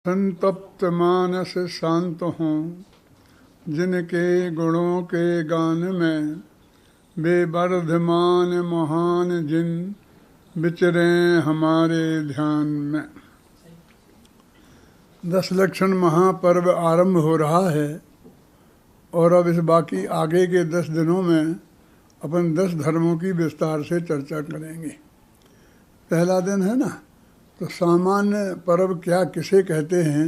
संतप्त मानस शांत हों, जिनके गुणों के गान में बेवर्धमान महान जिन विचरें हमारे ध्यान में। 10 लक्षण महापर्व आरंभ हो रहा है और अब इस बाकी आगे के 10 दिनों में अपन 10 धर्मों की विस्तार से चर्चा करेंगे। पहला दिन है ना, तो सामान्य पर्व क्या किसे कहते हैं,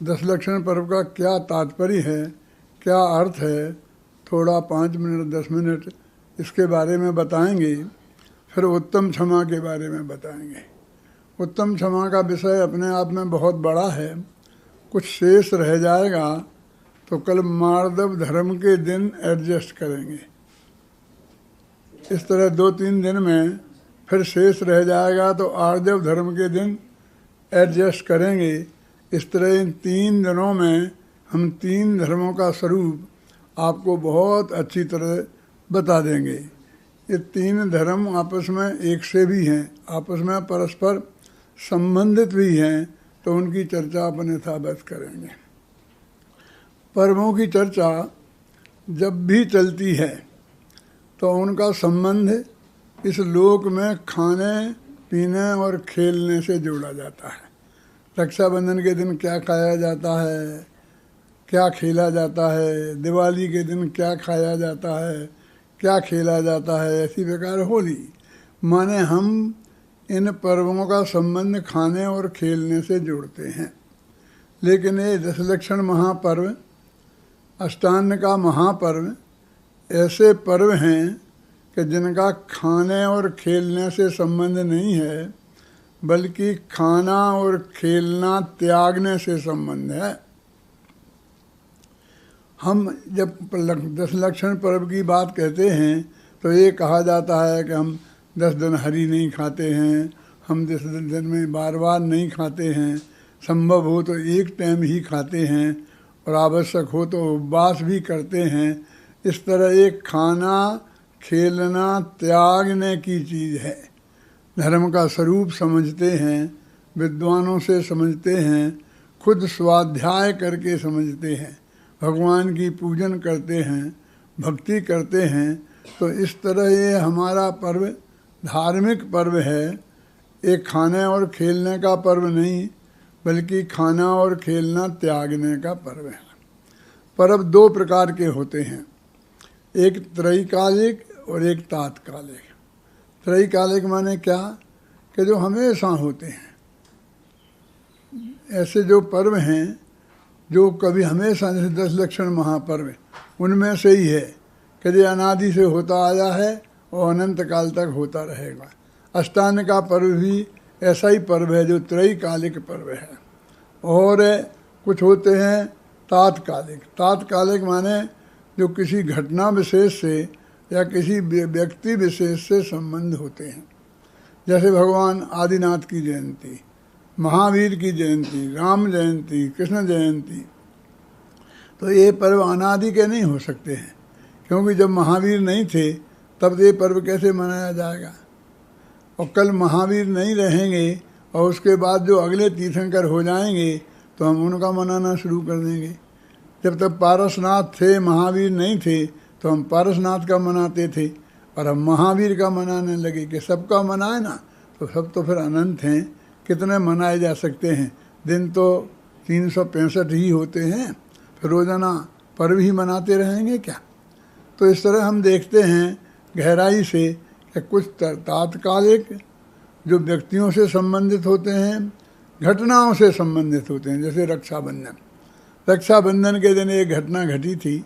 10 लक्षण पर्व का क्या तात्पर्य है, क्या अर्थ है, थोड़ा 5 मिनट 10 मिनट इसके बारे में बताएंगे। फिर उत्तम क्षमा के बारे में बताएंगे। उत्तम क्षमा का विषय अपने आप में बहुत बड़ा है, कुछ शेष रह जाएगा तो कल मार्दव धर्म के दिन एडजस्ट करेंगे। इस तरह 2-3 दिन में फिर शेष रह जाएगा तो आर्जव धर्म के दिन एडजस्ट करेंगे। इस तरह इन 3 दिनों में हम 3 धर्मों का स्वरूप आपको बहुत अच्छी तरह बता देंगे। ये 3 धर्म आपस में एक से भी हैं, आपस में परस्पर संबंधित भी हैं, तो उनकी चर्चा अपन यथावत करेंगे। पर्वों की चर्चा जब भी चलती है तो उनका संबंध इस लोक में खाने पीने और खेलने से जोड़ा जाता है। रक्षाबंधन के दिन क्या खाया जाता है, क्या खेला जाता है, दिवाली के दिन क्या खाया जाता है, क्या खेला जाता है, ऐसी प्रकार होली। माने हम इन पर्वों का संबंध खाने और खेलने से जोड़ते हैं। लेकिन ये 10 लक्षण महापर्व, अष्टान्न का महापर्व ऐसे पर्व हैं कि जिनका खाने और खेलने से संबंध नहीं है, बल्कि खाना और खेलना त्यागने से संबंध है। हम जब 10 लक्षण पर्व की बात कहते हैं तो ये कहा जाता है कि हम 10 दिन हरी नहीं खाते हैं, हम 10 दिन में बार बार नहीं खाते हैं, संभव हो तो एक टाइम ही खाते हैं और आवश्यक हो तो उपवास भी करते हैं। इस तरह एक खाना खेलना त्यागने की चीज़ है। धर्म का स्वरूप समझते हैं, विद्वानों से समझते हैं, खुद स्वाध्याय करके समझते हैं, भगवान की पूजन करते हैं, भक्ति करते हैं। तो इस तरह ये हमारा पर्व धार्मिक पर्व है। एक खाने और खेलने का पर्व नहीं, बल्कि खाना और खेलना त्यागने का पर्व है। पर्व 2 प्रकार के होते हैं, एक त्रैकालिक और एक तात्कालिक। त्रैकालिक माने क्या कि जो हमेशा होते हैं। ऐसे जो पर्व हैं जो कभी हमेशा, जैसे 10 लक्षण महापर्व उनमें से ही है कि जो अनादि से होता आया है और अनंत काल तक होता रहेगा। अष्टान्न का पर्व भी ऐसा ही पर्व है जो त्रैकालिक पर्व है। और कुछ होते हैं तात्कालिक। तात्कालिक माने जो किसी घटना विशेष से या किसी व्यक्ति विशेष से संबंध होते हैं। जैसे भगवान आदिनाथ की जयंती, महावीर की जयंती, राम जयंती, कृष्ण जयंती। तो ये पर्व अनादि के नहीं हो सकते हैं, क्योंकि जब महावीर नहीं थे तब ये पर्व कैसे मनाया जाएगा। और कल महावीर नहीं रहेंगे और उसके बाद जो अगले तीर्थंकर हो जाएंगे तो हम उनका मनाना शुरू कर देंगे। जब तक पारसनाथ थे, महावीर नहीं थे, तो हम पारसनाथ का मनाते थे, और हम महावीर का मनाने लगे कि सबका मनाए ना, तो सब तो फिर अनंत हैं, कितने मनाए जा सकते हैं। दिन तो 365 ही होते हैं, फिर रोज़ाना पर्व ही मनाते रहेंगे क्या। तो इस तरह हम देखते हैं गहराई से कि कुछ तात्कालिक जो व्यक्तियों से संबंधित होते हैं, घटनाओं से संबंधित होते हैं। जैसे रक्षाबंधन, रक्षाबंधन के दिन एक घटना घटी थी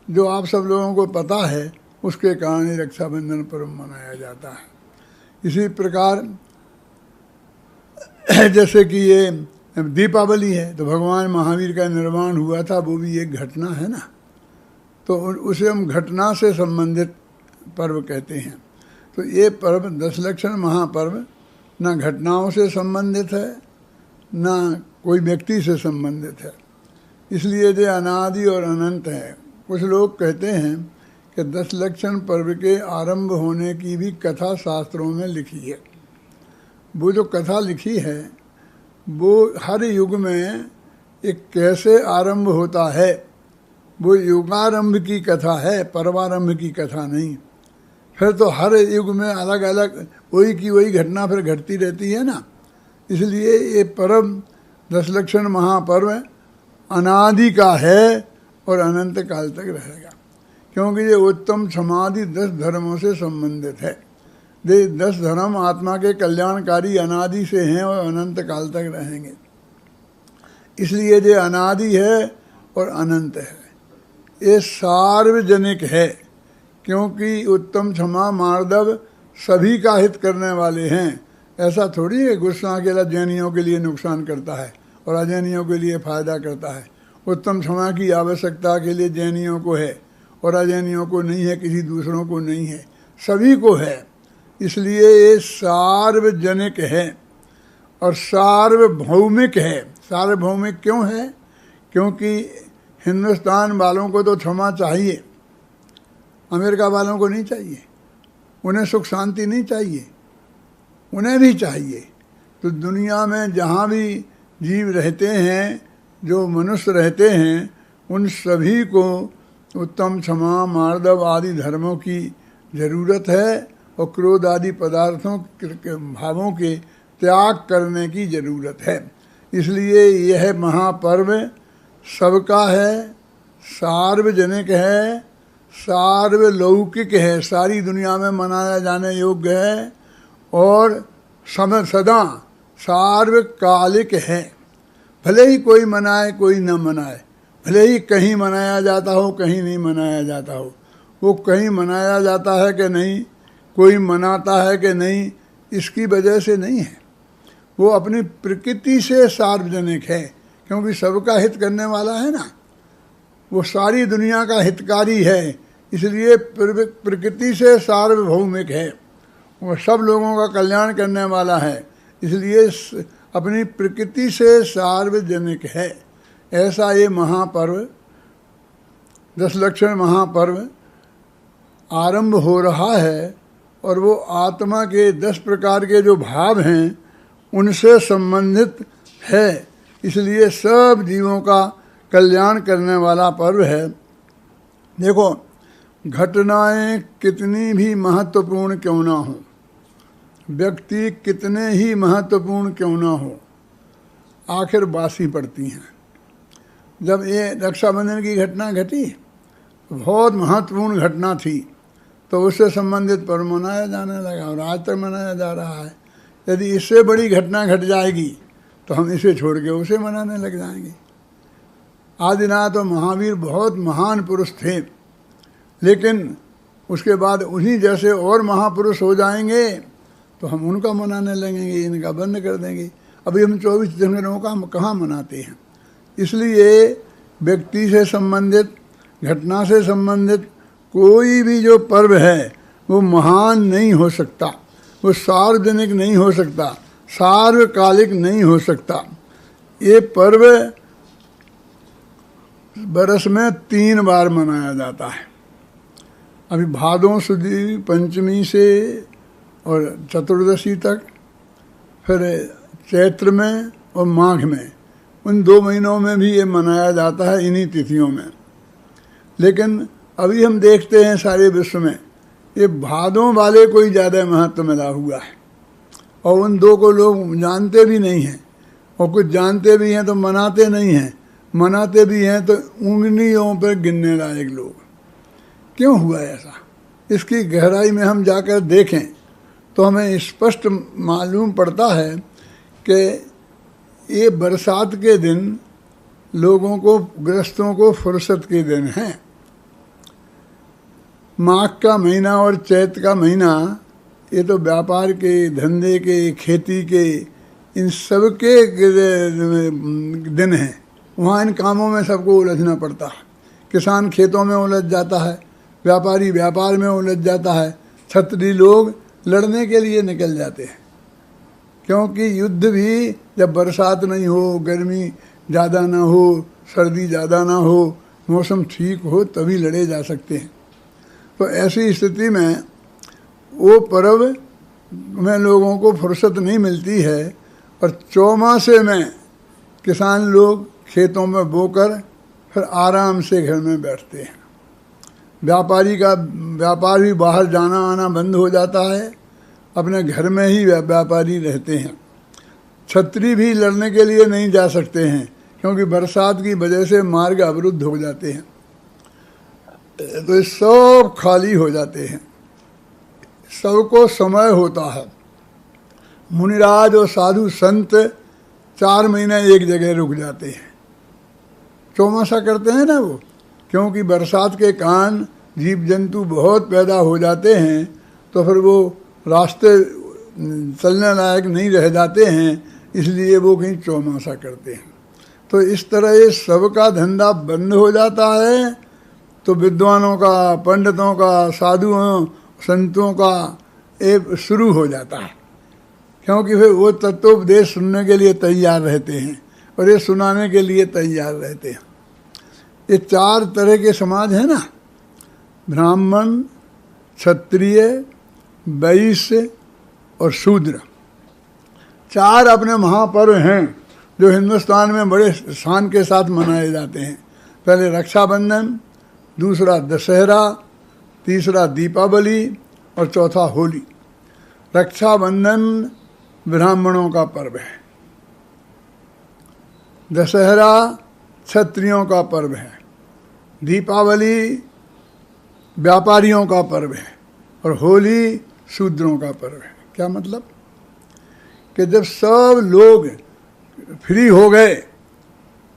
जो आप सब लोगों को पता है, उसके कारण ही रक्षाबंधन पर्व मनाया जाता है। इसी प्रकार जैसे कि ये दीपावली है, तो भगवान महावीर का निर्वाण हुआ था, वो भी एक घटना है ना, तो उसे हम घटना से संबंधित पर्व कहते हैं। तो ये पर्व 10 लक्षण महापर्व ना घटनाओं से संबंधित है, ना कोई व्यक्ति से संबंधित है, इसलिए ये अनादि और अनंत है। कुछ लोग कहते हैं कि 10 लक्षण पर्व के आरंभ होने की भी कथा शास्त्रों में लिखी है। वो जो कथा लिखी है वो हर युग में एक कैसे आरंभ होता है, वो युगारंभ की कथा है, परमारंभ की कथा नहीं। फिर तो हर युग में अलग अलग वही की वही घटना फिर घटती रहती है ना। इसलिए ये पर्व दशलक्षण महापर्व अनादि का है और अनंत काल तक रहेगा, क्योंकि ये उत्तम समाधि 10 धर्मों से संबंधित है। ये 10 धर्म आत्मा के कल्याणकारी अनादि से हैं और अनंत काल तक रहेंगे। इसलिए ये अनादि है और अनंत है, ये सार्वजनिक है, क्योंकि उत्तम क्षमा मार्दव सभी का हित करने वाले हैं। ऐसा थोड़ी है गुस्सा अकेला जैनियों के लिए नुकसान करता है और अजैनियों के लिए फ़ायदा करता है। उत्तम क्षमा की आवश्यकता के लिए जैनियों को है और अजैनियों को नहीं है, किसी दूसरों को नहीं है, सभी को है। इसलिए ये सार्वजनिक है और सार्वभौमिक है। सार्वभौमिक क्यों है? क्योंकि हिंदुस्तान वालों को तो क्षमा चाहिए, अमेरिका वालों को नहीं चाहिए। उन्हें सुख शांति नहीं चाहिए, उन्हें भी चाहिए। तो दुनिया में जहाँ भी जीव रहते हैं, जो मनुष्य रहते हैं, उन सभी को उत्तम क्षमा मार्दव आदि धर्मों की ज़रूरत है और क्रोध आदि पदार्थों भावों के त्याग करने की ज़रूरत है। इसलिए यह महापर्व सबका है, सार्वजनिक है, सार्वलौकिक है, सारी दुनिया में मनाया जाने योग्य है और सदा सार्वकालिक है। भले ही कोई मनाए कोई न मनाए, भले ही कहीं मनाया जाता हो कहीं नहीं मनाया जाता हो, वो कहीं मनाया जाता है कि नहीं, कोई मनाता है कि नहीं, इसकी वजह से नहीं है। वो अपनी प्रकृति से सार्वजनिक है, क्योंकि सबका हित करने वाला है ना, वो सारी दुनिया का हितकारी है। इसलिए प्रकृति से सार्वभौमिक है, वो सब लोगों का कल्याण करने वाला है, इसलिए अपनी प्रकृति से सार्वजनिक है। ऐसा ये महापर्व दशलक्षण महापर्व आरंभ हो रहा है और वो आत्मा के 10 प्रकार के जो भाव हैं उनसे संबंधित है। इसलिए सब जीवों का कल्याण करने वाला पर्व है। देखो, घटनाएं कितनी भी महत्वपूर्ण क्यों ना हो, व्यक्ति कितने ही महत्वपूर्ण क्यों ना हो, आखिर बासी पड़ती हैं। जब ये रक्षाबंधन की घटना घटी, बहुत महत्वपूर्ण घटना थी, तो उससे संबंधित पर्व मनाया जाने लगा और आज तक मनाया जा रहा है। यदि इससे बड़ी घटना घट जाएगी तो हम इसे छोड़ के उसे मनाने लग जाएंगे। आदिनाथ और महावीर बहुत महान पुरुष थे, लेकिन उसके बाद उन्हीं जैसे और महापुरुष हो जाएंगे तो हम उनका मनाने लगेंगे, इनका बंद कर देंगे। अभी हम 24 जनवरी का कहाँ मनाते हैं। इसलिए व्यक्ति से संबंधित, घटना से संबंधित कोई भी जो पर्व है वो महान नहीं हो सकता, वो सार्वजनिक नहीं हो सकता, सार्वकालिक नहीं हो सकता। ये पर्व बरस में 3 बार मनाया जाता है। अभी भादों सुदी पंचमी से और चतुर्दशी तक, फिर चैत्र में और माघ में, उन 2 महीनों में भी ये मनाया जाता है, इन्हीं तिथियों में। लेकिन अभी हम देखते हैं सारे विश्व में ये भादों वाले को ही ज़्यादा महत्व मिला हुआ है और उन 2 को लोग जानते भी नहीं हैं, और कुछ जानते भी हैं तो मनाते नहीं हैं, मनाते भी हैं तो उंगलियों पर गिनने लायक लोग। क्यों हुआ ऐसा? इसकी गहराई में हम जाकर देखें तो हमें स्पष्ट मालूम पड़ता है कि ये बरसात के दिन लोगों को, गृहस्थों को फुर्सत के दिन हैं। माघ का महीना और चैत का महीना ये तो व्यापार के, धंधे के, खेती के, इन सब के दिन हैं। वहाँ इन कामों में सबको उलझना पड़ता है। किसान खेतों में उलझ जाता है, व्यापारी व्यापार में उलझ जाता है, क्षत्रिय लोग लड़ने के लिए निकल जाते हैं, क्योंकि युद्ध भी जब बरसात नहीं हो, गर्मी ज़्यादा ना हो, सर्दी ज़्यादा ना हो, मौसम ठीक हो, तभी लड़े जा सकते हैं। तो ऐसी स्थिति में वो पर्व में लोगों को फुर्सत नहीं मिलती है और चौमासे में किसान लोग खेतों में बोकर फिर आराम से घर में बैठते हैं। व्यापार भी बाहर जाना आना बंद हो जाता है, अपने घर में ही व्यापारी रहते हैं। छतरी भी लड़ने के लिए नहीं जा सकते हैं क्योंकि बरसात की वजह से मार्ग अवरुद्ध हो जाते हैं, तो ये सब खाली हो जाते हैं। सबको समय होता है। मुनिराज और साधु संत 4 महीने एक जगह रुक जाते हैं। चौमासा करते हैं ना वो, क्योंकि बरसात के कारण जीव जंतु बहुत पैदा हो जाते हैं, तो फिर वो रास्ते चलने लायक नहीं रह जाते हैं, इसलिए वो कहीं चौमासा करते हैं। तो इस तरह ये सबका धंधा बंद हो जाता है, तो विद्वानों का, पंडितों का, साधुओं संतों का ये शुरू हो जाता है, क्योंकि फिर वो तत्वोपदेश सुनने के लिए तैयार रहते हैं और ये सुनाने के लिए तैयार रहते हैं। ये 4 तरह के समाज हैं ना, ब्राह्मण, क्षत्रिय, वैश्य और शूद्र। 4 अपने महापर्व हैं जो हिंदुस्तान में बड़े शान के साथ मनाए जाते हैं। पहले रक्षाबंधन, दूसरा दशहरा, तीसरा दीपावली और चौथा होली। रक्षाबंधन ब्राह्मणों का पर्व है, दशहरा क्षत्रियों का पर्व है, दीपावली व्यापारियों का पर्व है और होली शूद्रों का पर्व है। क्या मतलब कि जब सब लोग फ्री हो गए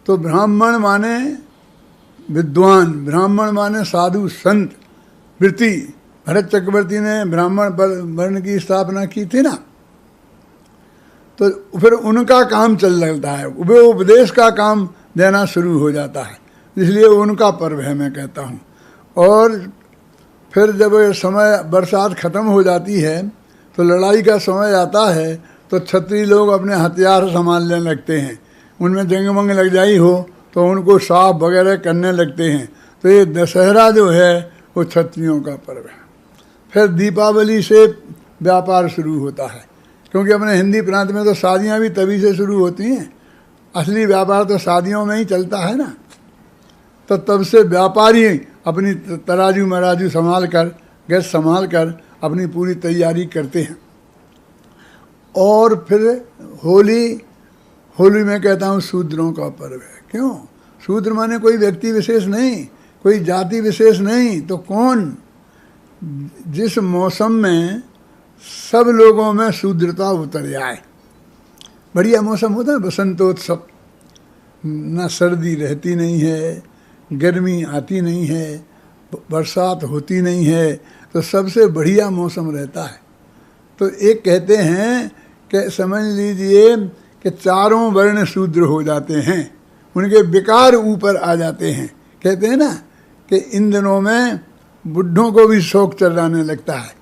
तो ब्राह्मण माने विद्वान, ब्राह्मण माने साधु संत, वृत्ति, भरत चक्रवर्ती ने ब्राह्मण वर्ण की स्थापना की थी ना, तो फिर उनका काम चल लगता है, वे उपदेश का काम देना शुरू हो जाता है, इसलिए उनका पर्व है मैं कहता हूँ। और फिर जब समय बरसात ख़त्म हो जाती है तो लड़ाई का समय आता है, तो क्षत्रिय लोग अपने हथियार संभालने लगते हैं। उनमें जंग वंग लग जाई हो तो उनको साफ वगैरह करने लगते हैं। तो ये दशहरा जो है वो क्षत्रियों का पर्व है। फिर दीपावली से व्यापार शुरू होता है, क्योंकि अपने हिंदी प्रांत में तो शादियाँ भी तभी से शुरू होती हैं। असली व्यापार तो शादियों में ही चलता है ना, तो तब से व्यापारी अपनी तराजू मराजू संभाल कर, गैस संभाल कर अपनी पूरी तैयारी करते हैं। और फिर होली में कहता हूँ शूद्रों का पर्व है। क्यों? शूद्र माने कोई व्यक्ति विशेष नहीं, कोई जाति विशेष नहीं, तो कौन? जिस मौसम में सब लोगों में शूद्रता उतर जाए। बढ़िया मौसम होता है बसंतोत्सव, ना सर्दी रहती नहीं है, गर्मी आती नहीं है, बरसात होती नहीं है, तो सबसे बढ़िया मौसम रहता है। तो एक कहते हैं कि समझ लीजिए कि 4 वर्ण शूद्र हो जाते हैं, उनके विकार ऊपर आ जाते हैं। कहते हैं ना कि इन दिनों में बुढ़ों को भी शौक चढ़ाने लगता है,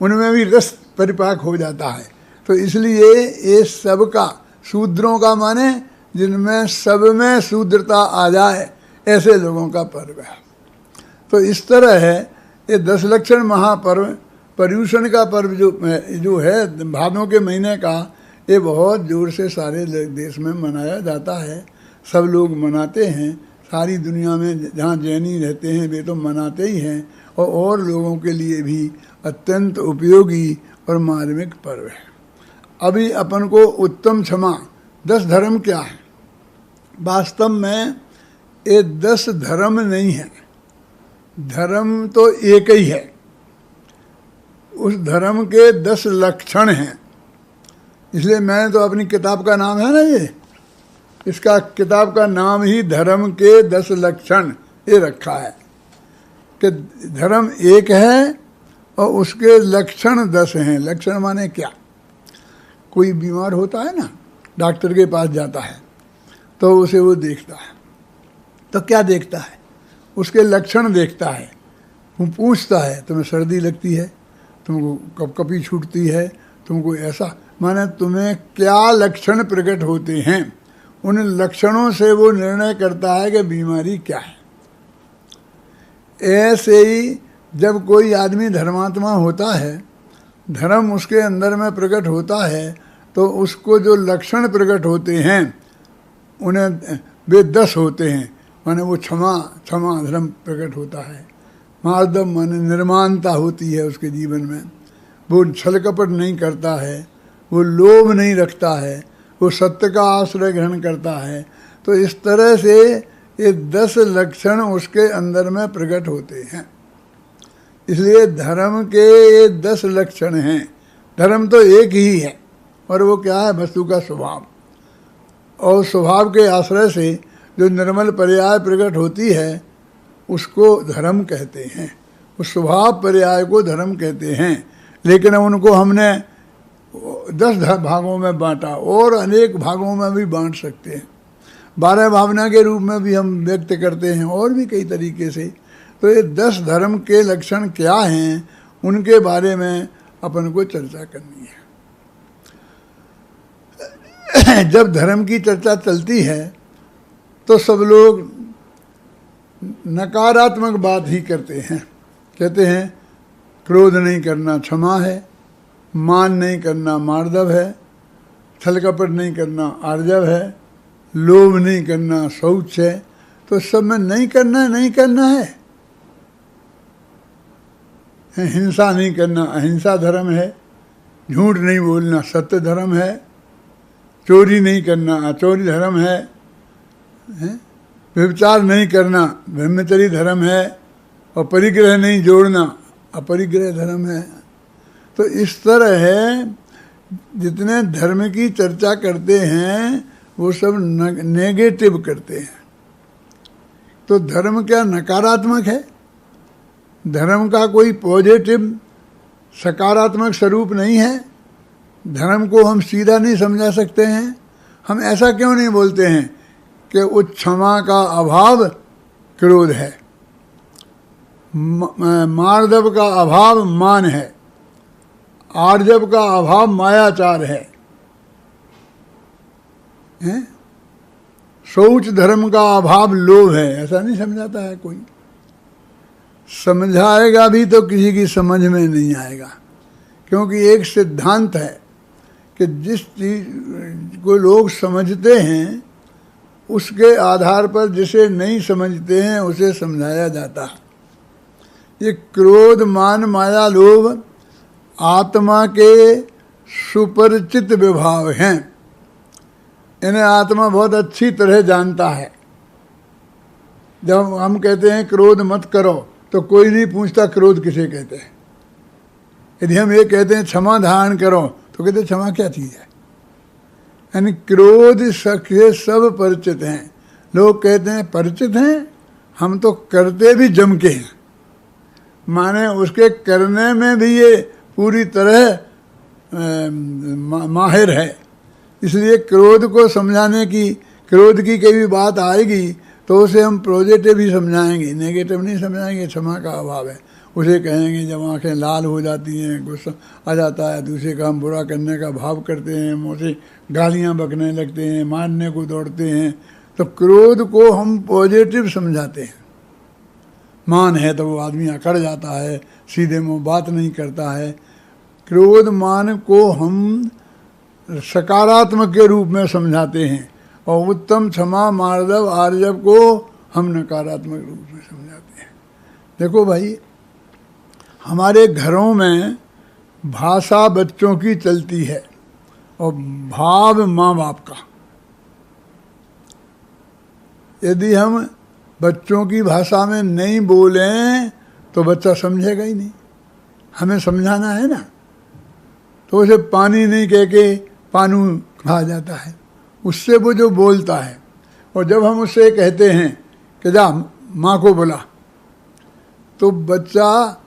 उनमें भी रस परिपाक हो जाता है। तो इसलिए ये सबका, शूद्रों का माने जिनमें सब में शूद्रता आ जाए, ऐसे लोगों का पर्व है। तो इस तरह है ये 10 लक्षण महापर्व। पर्यूषण का पर्व जो है भादों के महीने का, ये बहुत जोर से सारे देश में मनाया जाता है। सब लोग मनाते हैं, सारी दुनिया में जहाँ जैनी रहते हैं वे तो मनाते ही हैं, और लोगों के लिए भी अत्यंत उपयोगी और मार्मिक पर्व है। अभी अपन को उत्तम क्षमा 10 धर्म क्या है? वास्तव में ये 10 धर्म नहीं है, धर्म तो एक ही है। उस धर्म के 10 लक्षण हैं। इसलिए मैं तो अपनी किताब का नाम है ना ये, इसका किताब का नाम ही धर्म के 10 लक्षण ये रखा है कि धर्म एक है और उसके लक्षण 10 हैं। लक्षण माने क्या? कोई बीमार होता है ना, डॉक्टर के पास जाता है तो उसे वो देखता है, तो क्या देखता है? उसके लक्षण देखता है। वो पूछता है तुम्हें सर्दी लगती है, तुमको कपकपी छूटती है, तुमको ऐसा, माने तुम्हें क्या लक्षण प्रकट होते हैं, उन लक्षणों से वो निर्णय करता है कि बीमारी क्या है। ऐसे ही जब कोई आदमी धर्मात्मा होता है, धर्म उसके अंदर में प्रकट होता है, तो उसको जो लक्षण प्रकट होते हैं उन्हें वे 10 होते हैं। माने वो क्षमा धर्म प्रकट होता है। मार्दव माने निर्माणता होती है उसके जीवन में, वो छल कपट नहीं करता है, वो लोभ नहीं रखता है, वो सत्य का आश्रय ग्रहण करता है। तो इस तरह से ये 10 लक्षण उसके अंदर में प्रकट होते हैं। इसलिए धर्म के ये 10 लक्षण हैं। धर्म तो एक ही है, और वो क्या है? वस्तु का स्वभाव, और स्वभाव के आश्रय से जो निर्मल पर्याय प्रकट होती है उसको धर्म कहते हैं। उस स्वभाव पर्याय को धर्म कहते हैं। लेकिन उनको हमने 10 भागों में बांटा, और अनेक भागों में भी बांट सकते हैं। 12 भावना के रूप में भी हम व्यक्त करते हैं, और भी कई तरीके से। तो ये 10 धर्म के लक्षण क्या हैं, उनके बारे में अपन को चर्चा करनी है। जब धर्म की चर्चा चलती है तो सब लोग नकारात्मक बात ही करते हैं। कहते हैं क्रोध नहीं करना क्षमा है, मान नहीं करना मार्दव है, छल कपट नहीं करना आर्जव है, लोभ नहीं करना शौच है। तो सब में नहीं करना है। हिंसा नहीं करना अहिंसा धर्म है, झूठ नहीं बोलना सत्य धर्म है, चोरी नहीं करना अचोरी धर्म है, व्यभिचार नहीं करना ब्रह्मचर्य धर्म है, और परिग्रह नहीं जोड़ना अपरिग्रह धर्म है। तो इस तरह है, जितने धर्म की चर्चा करते हैं वो सब नेगेटिव करते हैं। तो धर्म क्या नकारात्मक है? धर्म का कोई पॉजिटिव सकारात्मक स्वरूप नहीं है। धर्म को हम सीधा नहीं समझा सकते हैं। हम ऐसा क्यों नहीं बोलते हैं कि उस क्षमा का अभाव क्रोध है, मार्दव का अभाव मान है, आर्जव का अभाव मायाचार है? शौच धर्म का अभाव लोभ है, ऐसा नहीं समझाता है कोई। समझाएगा भी तो किसी की समझ में नहीं आएगा, क्योंकि एक सिद्धांत है कि जिस चीज को लोग समझते हैं उसके आधार पर जिसे नहीं समझते हैं उसे समझाया जाता है। ये क्रोध मान माया लोभ आत्मा के सुपरिचित विभाव हैं। इन्हें आत्मा बहुत अच्छी तरह जानता है। जब हम कहते हैं क्रोध मत करो तो कोई नहीं पूछता क्रोध किसे कहते हैं। यदि हम ये कहते हैं क्षमा धारण करो तो कहते क्षमा क्या चीज़ है। यानी क्रोध से सब परिचित हैं। लोग कहते हैं परिचित हैं, हम तो करते भी जम के हैं, माने उसके करने में भी ये पूरी तरह माहिर है। इसलिए क्रोध को समझाने की, क्रोध की कोई भी बात आएगी तो उसे हम पॉजिटिव ही समझाएंगे, नेगेटिव नहीं समझाएंगे। क्षमा का अभाव है उसे कहेंगे। जब आँखें लाल हो जाती हैं, गुस्सा आ जाता है, दूसरे का हम बुरा करने का भाव करते हैं, मुँह से गालियाँ बकने लगते हैं, मारने को दौड़ते हैं, तो क्रोध को हम पॉजिटिव समझाते हैं। मान है तो वो आदमी अकड़ जाता है, सीधे मुँह बात नहीं करता है। क्रोध मान को हम सकारात्मक के रूप में समझाते हैं, और उत्तम क्षमा मार्दव आर्जव को हम नकारात्मक रूप में समझाते हैं। देखो भाई, हमारे घरों में भाषा बच्चों की चलती है और भाव माँ बाप का। यदि हम बच्चों की भाषा में नहीं बोलें तो बच्चा समझेगा ही नहीं। हमें समझाना है ना, तो उसे पानी नहीं कह के पानू खा जाता है, उससे वो जो बोलता है। और जब हम उससे कहते हैं कि जा माँ को बुला, तो बच्चा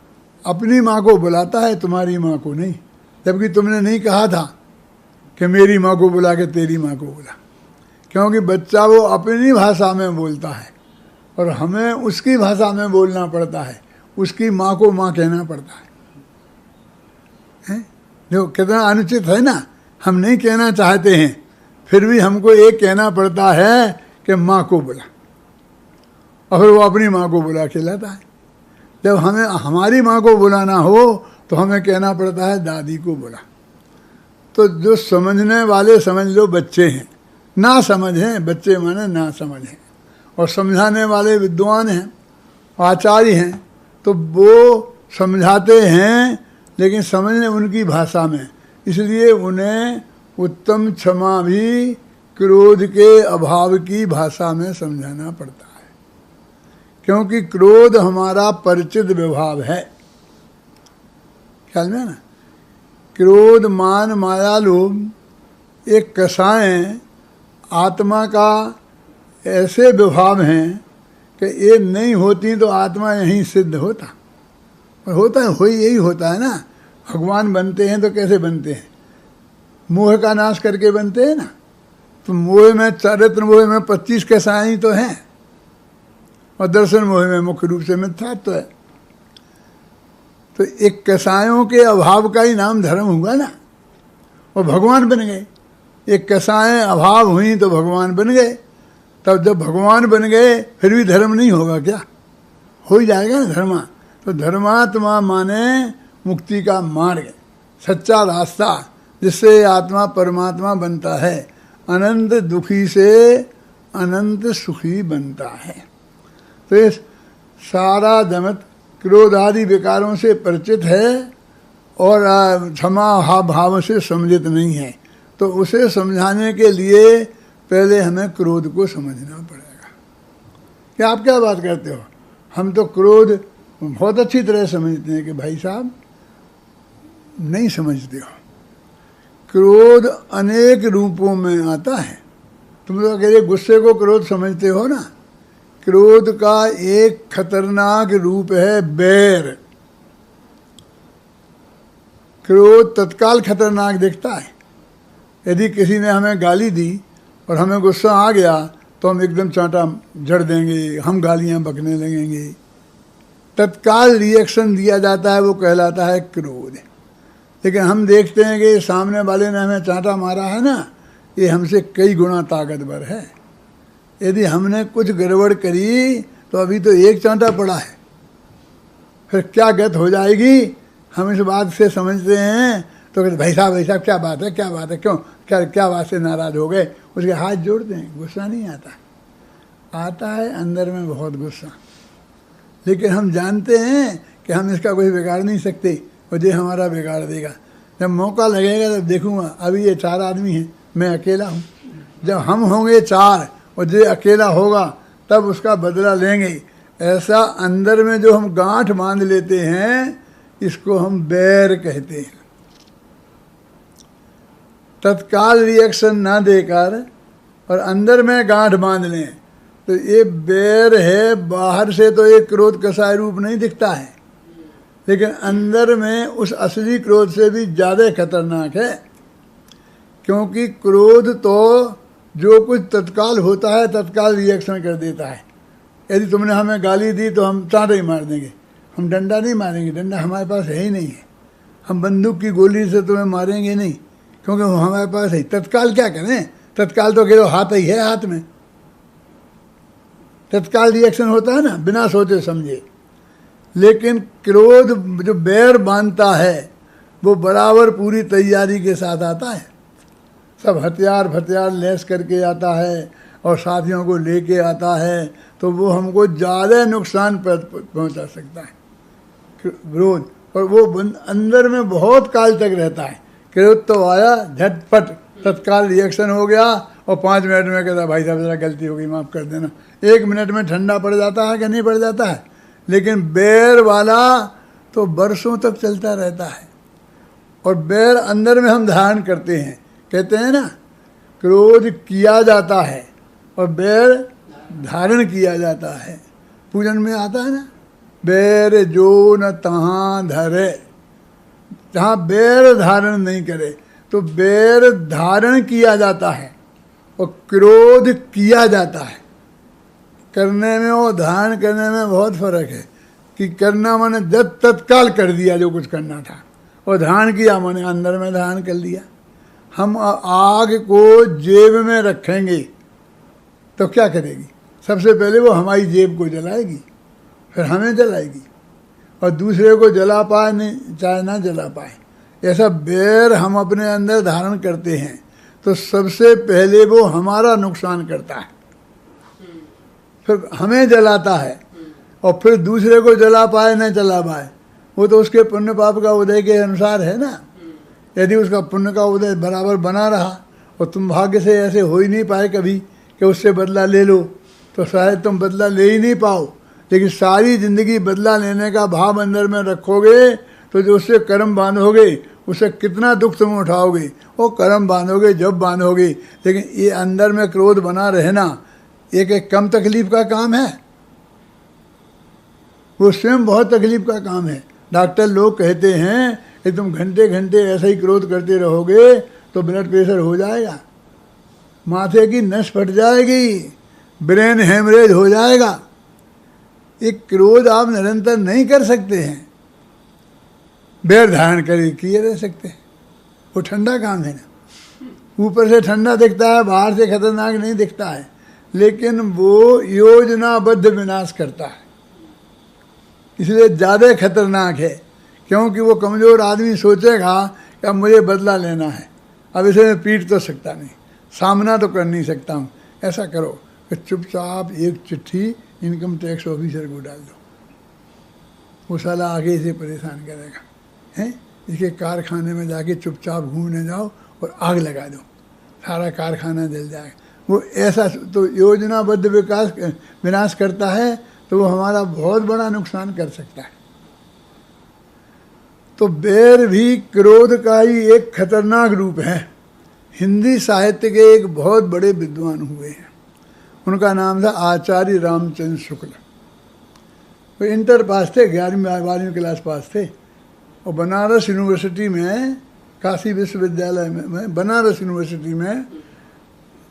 अपनी माँ को बुलाता है, तुम्हारी माँ को नहीं। जबकि तुमने नहीं कहा था कि मेरी माँ को बुला के तेरी माँ को बुला, क्योंकि बच्चा वो अपनी भाषा में बोलता है और हमें उसकी भाषा में बोलना पड़ता है, उसकी माँ को माँ कहना पड़ता है। जो कितना अनुचित है ना। हम नहीं कहना चाहते हैं, फिर भी हमको ये कहना पड़ता है कि माँ को बुला, और फिर वो अपनी माँ को बुला के लाता है। जब हमें हमारी माँ को बुलाना हो तो हमें कहना पड़ता है दादी को बुला। तो जो समझने वाले समझ लो बच्चे हैं, ना समझ हैं, बच्चे माने ना समझ हैं, और समझाने वाले विद्वान हैं, आचार्य हैं, तो वो समझाते हैं लेकिन समझने उनकी भाषा में, इसलिए उन्हें उत्तम क्षमा भी क्रोध के अभाव की भाषा में समझाना पड़ता है, क्योंकि क्रोध हमारा परिचित विभाव है। ख्याल में ना, क्रोध मान माया लोभ एक कषाय आत्मा का ऐसे विभाव हैं कि ये नहीं होती तो आत्मा यहीं सिद्ध होता, और होता है, हो यही होता है ना। भगवान बनते हैं तो कैसे बनते हैं? मोह का नाश करके बनते हैं ना। तो मोह में, चारित्र मोह में 25 कषाय तो हैं, और दर्शन मोह में मुख्य रूप से मिथ्यात्व है। तो एक कषायों के अभाव का ही नाम धर्म हुआ ना, और भगवान बन गए। एक कषाय अभाव हुई तो भगवान बन गए। तब जब भगवान बन गए फिर भी धर्म नहीं होगा क्या? हो ही जाएगा ना धर्मा। तो धर्मात्मा माने मुक्ति का मार्ग, सच्चा रास्ता, जिससे आत्मा परमात्मा बनता है, अनंत दुखी से अनंत सुखी बनता है। तो ये सारा जगत क्रोध आदि विकारों से परिचित है और क्षमा भाव से सम्मिलित नहीं है। तो उसे समझाने के लिए पहले हमें क्रोध को समझना पड़ेगा। क्या आप क्या बात करते हो? हम तो क्रोध बहुत अच्छी तरह समझते हैं कि भाई साहब नहीं समझते हो। क्रोध अनेक रूपों में आता है। तुम लोग अकेले गुस्से को क्रोध समझते हो ना। क्रोध का एक खतरनाक रूप है बैर। क्रोध तत्काल खतरनाक दिखता है। यदि किसी ने हमें गाली दी और हमें गुस्सा आ गया तो हम एकदम चांटा जड़ देंगे, हम गालियां बकने लगेंगे। तत्काल रिएक्शन दिया जाता है, वो कहलाता है क्रोध। लेकिन हम देखते हैं कि सामने वाले ने हमें चांटा मारा है ना, ये हमसे कई गुना ताकतवर है। यदि हमने कुछ गड़बड़ करी तो अभी तो एक चांटा पड़ा है, फिर क्या गत हो जाएगी हम इस बात से समझते हैं। तो कहते भाई साहब क्या बात है, क्या बात है, क्यों, क्या बात से नाराज हो गए? उसके हाथ जोड़ते हैं। गुस्सा नहीं आता है अंदर में बहुत गुस्सा, लेकिन हम जानते हैं कि हम इसका कोई बिगाड़ नहीं सकते, और ये हमारा बिगाड़ देगा। जब मौका लगेगा तब देखूंगा। अभी ये 4 आदमी हैं, मैं अकेला हूँ। जब हम होंगे 4 और ये अकेला होगा तब उसका बदला लेंगे। ऐसा अंदर में जो हम गांठ बांध लेते हैं, इसको हम बैर कहते हैं। तत्काल रिएक्शन ना देकर और अंदर में गांठ बांध लें तो ये बैर है। बाहर से तो ये क्रोध कसाय रूप नहीं दिखता है, लेकिन अंदर में उस असली क्रोध से भी ज़्यादा खतरनाक है। क्योंकि क्रोध तो जो कुछ तत्काल होता है तत्काल रिएक्शन कर देता है। यदि तुमने हमें गाली दी तो हम चांटा ही मार देंगे, हम डंडा नहीं मारेंगे, डंडा हमारे पास है ही नहीं है। हम बंदूक की गोली से तुम्हें मारेंगे नहीं, क्योंकि वो हमारे पास है। तत्काल क्या करें? तत्काल तो कह दो हाथ ही है, हाथ में तत्काल रिएक्शन होता है ना, बिना सोचे समझे। लेकिन क्रोध जो बैर बांधता है वो बराबर पूरी तैयारी के साथ आता है। सब हथियार फथियार लेस करके आता है और साथियों को लेके आता है, तो वो हमको ज़्यादा नुकसान पहुंचा सकता है क्रोध। और वो अंदर में बहुत काल तक रहता है। क्रोध तो आया, झटपट तत्काल रिएक्शन हो गया और 5 मिनट में कहता भाई साहब जरा गलती हो गई, माफ़ कर देना। 1 मिनट में ठंडा पड़ जाता है कि नहीं पड़ जाता है। लेकिन बैर वाला तो बरसों तक चलता रहता है। और बैर अंदर में हम धारण करते हैं। कहते हैं ना, क्रोध किया जाता है और बैर धारण किया जाता है। पूजन में आता है ना, बैर जो न तहाँ धरे। जहाँ बैर धारण नहीं करे तो बैर धारण किया जाता है और क्रोध किया जाता है। करने में और धारण करने में बहुत फर्क है। कि करना माने जब तत्काल कर दिया जो कुछ करना था, और धारण किया माने अंदर में धारण कर लिया। हम आग को जेब में रखेंगे तो क्या करेगी? सबसे पहले वो हमारी जेब को जलाएगी, फिर हमें जलाएगी, और दूसरे को जला पाए नहीं चाहे ना जला पाए। ऐसा बैर हम अपने अंदर धारण करते हैं तो सबसे पहले वो हमारा नुकसान करता है, फिर हमें जलाता है, और फिर दूसरे को जला पाए न जला पाए, वो तो उसके पुण्य पाप का उदय के अनुसार है ना। यदि उसका पुण्य का उदय बराबर बना रहा और तुम भाग्य से ऐसे हो ही नहीं पाए कभी कि उससे बदला ले लो, तो शायद तुम बदला ले ही नहीं पाओ। लेकिन सारी जिंदगी बदला लेने का भाव अंदर में रखोगे तो जो उससे कर्म बांधोगे उससे कितना दुख तुम उठाओगे, वो कर्म बांधोगे जब बांधोगे। लेकिन ये अंदर में क्रोध बना रहना एक कम तकलीफ का काम है, वो स्वयं बहुत तकलीफ का काम है। डॉक्टर लोग कहते हैं कि तुम घंटे घंटे ऐसा ही क्रोध करते रहोगे तो ब्लड प्रेशर हो जाएगा, माथे की नस फट जाएगी, ब्रेन हेमरेज हो जाएगा। एक क्रोध आप निरंतर नहीं कर सकते हैं, बैर धारण कर किए रह सकते हैं। वो ठंडा काम है ना, ऊपर से ठंडा दिखता है, बाहर से खतरनाक नहीं दिखता है, लेकिन वो योजनाबद्ध विनाश करता है, इसलिए ज़्यादा खतरनाक है। क्योंकि वो कमज़ोर आदमी सोचेगा कि अब मुझे बदला लेना है, अब इसे मैं पीट तो सकता नहीं, सामना तो कर नहीं सकता हूँ। ऐसा करो कि चुपचाप एक चिट्ठी इनकम टैक्स ऑफिसर को डाल दो, वो साला आगे इसे परेशान करेगा, हैं। इसके कारखाने में जाके चुपचाप घूमने जाओ और आग लगा दो, सारा कारखाना जल जाएगा। वो ऐसा तो योजनाबद्ध विनाश करता है, तो वो हमारा बहुत बड़ा नुकसान कर सकता है। तो बैर भी क्रोध का ही एक खतरनाक रूप है। हिंदी साहित्य के एक बहुत बड़े विद्वान हुए हैं, उनका नाम था आचार्य रामचंद्र शुक्ल। वो इंटर पास थे, 11वीं क्लास पास थे, और बनारस यूनिवर्सिटी में, काशी विश्वविद्यालय में बनारस यूनिवर्सिटी में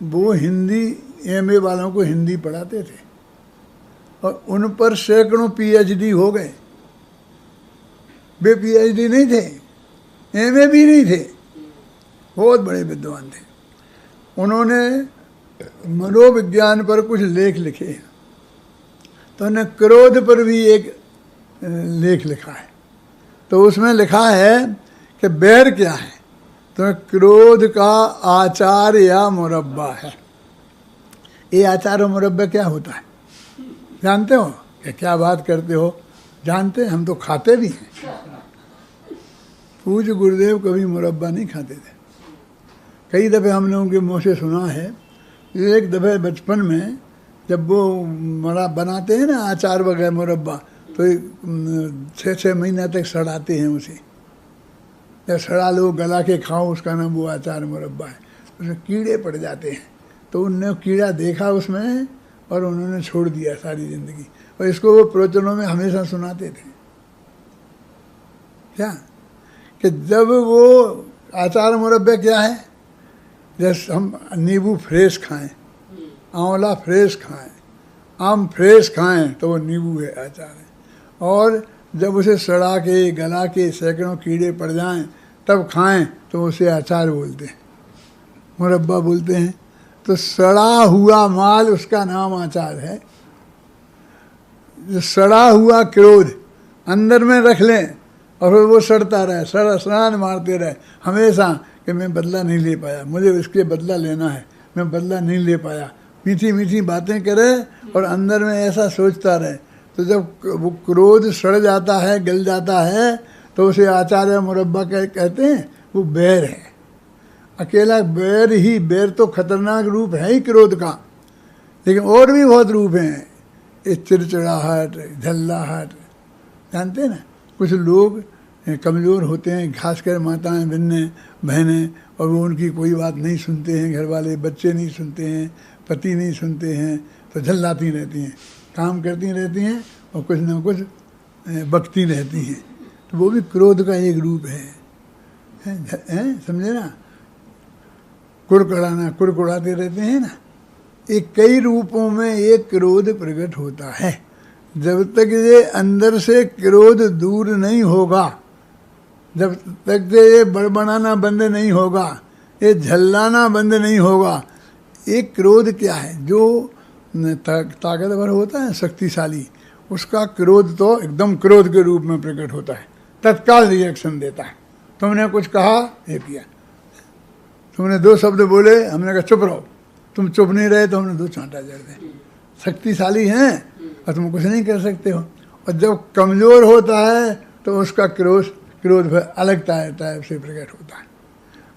वो हिंदी एमए वालों को हिंदी पढ़ाते थे, और उन पर सैकड़ों पीएचडी हो गए। वे पीएचडी नहीं थे, एमए भी नहीं थे, बहुत बड़े विद्वान थे। उन्होंने मनोविज्ञान पर कुछ लेख लिखे हैं, तो उन्होंने क्रोध पर भी एक लेख लिखा है। तो उसमें लिखा है कि बैर क्या है, तो क्रोध का आचार या मुरब्बा है। ये आचार और मुरब्बा क्या होता है जानते हो? क्या बात करते हो, जानते हैं, हम तो खाते भी हैं। पूज्य गुरुदेव कभी मुरब्बा नहीं खाते थे। कई दफ़े हम लोगों के मुँह से सुना है। एक दफ़े बचपन में जब वो बनाते हैं ना अचार वगैरह मुरब्बा, तो 6-6 महीना तक सड़ाते हैं उसे। जब सड़ा लो, गला के खाओ, उसका नाम वो अचार मुरब्बा है। उसमें कीड़े पड़ जाते हैं, तो उनने कीड़ा देखा उसमें और उन्होंने छोड़ दिया सारी ज़िंदगी। और इसको वो प्रवचनों में हमेशा सुनाते थे, क्या कि जब वो अचार मुरब्बे क्या है, जैसे हम नींबू फ्रेश खाएं, आंवला फ्रेश खाएं, आम फ्रेश खाएं, तो वो नींबू है, अचार है। और जब उसे सड़ा के गला के सैकड़ों कीड़े पड़ जाएं तब खाएं, तो उसे अचार बोलते हैं, मुरब्बा बोलते हैं। तो सड़ा हुआ माल, उसका नाम अचार है। जो सड़ा हुआ क्रोध अंदर में रख लें और फिर वो सड़ता रहे, सड़ान मारते रहे हमेशा कि मैं बदला नहीं ले पाया, मुझे इसके बदला लेना है, मैं बदला नहीं ले पाया, मीठी मीठी बातें करे और अंदर में ऐसा सोचता रहे। तो जब वो क्रोध सड़ जाता है, गल जाता है, तो उसे आचार्य मुरब्बा कहते हैं। वो बैर है, अकेला बैर ही। बैर तो खतरनाक रूप है ही क्रोध का, लेकिन और भी बहुत रूप हैं। ये चिड़चिड़ाहट, झल्लाहट, जानते हैं ना। कुछ लोग कमज़ोर होते हैं, खासकर माताएं, बहनें, और वो उनकी कोई बात नहीं सुनते हैं, घर वाले, बच्चे नहीं सुनते हैं, पति नहीं सुनते हैं, तो झल्लाती रहती हैं, काम करती रहती हैं और कुछ ना कुछ बकती रहती हैं। तो वो भी क्रोध का एक रूप है, समझे ना। कुड़कुड़ाते रहते हैं ना। एक कई रूपों में एक क्रोध प्रकट होता है। जब तक ये अंदर से क्रोध दूर नहीं होगा, जब तक ये बड़बड़ाना बंद नहीं होगा, ये झल्लाना बंद नहीं होगा। एक क्रोध क्या है, जो ताकतवर होता है, शक्तिशाली, उसका क्रोध तो एकदम क्रोध के रूप में प्रकट होता है, तत्काल रिएक्शन देता है। तुमने कुछ कहा, ये किया। तुमने 2 शब्द बोले, हमने कहा चुप रहो, तुम चुप नहीं रहे तो हमने 2 चांटा जड़ दे। शक्तिशाली हैं और तुम कुछ नहीं कर सकते हो। और जब कमज़ोर होता है तो उसका क्रोध अलग टाइप से प्रकट होता है।